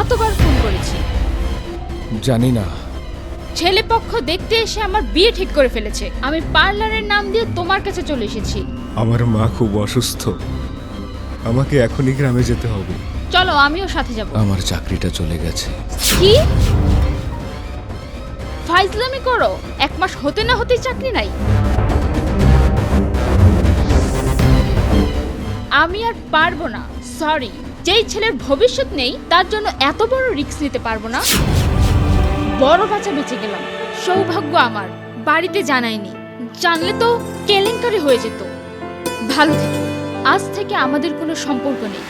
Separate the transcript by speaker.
Speaker 1: কতবার ফোন করেছি?
Speaker 2: জানি না।
Speaker 1: ছেলে পক্ষ দেখতে এসে আমার বিয়ে ঠিক করে ফেলেছে। আমি পার্লারের নাম দিয়ে তোমার কাছে চলে এসেছি।
Speaker 2: আমার মা খুব অসুস্থ, আমাকে এখনই গ্রামে যেতে হবে।
Speaker 1: চলো, আমিও সাথে যাব।
Speaker 2: আমার চাকরিটা চলে গেছে।
Speaker 1: কি ফাইজলামি করো? 1 মাস হতে না হতেই চাকরি নাই? আমি আর পারবো না, সরি। যেই ছেলের ভবিষ্যৎ নেই তার জন্য এত বড় রিস্ক নিতে পারবো না। বড় বাচ্চা বেঁচে গেলাম, সৌভাগ্য আমার। বাড়িতে জানাইনি, জানলে তো কেলেঙ্কারি হয়ে যেত। ভালো থেকো, আজ থেকে আমাদের কোনো সম্পর্ক নেই।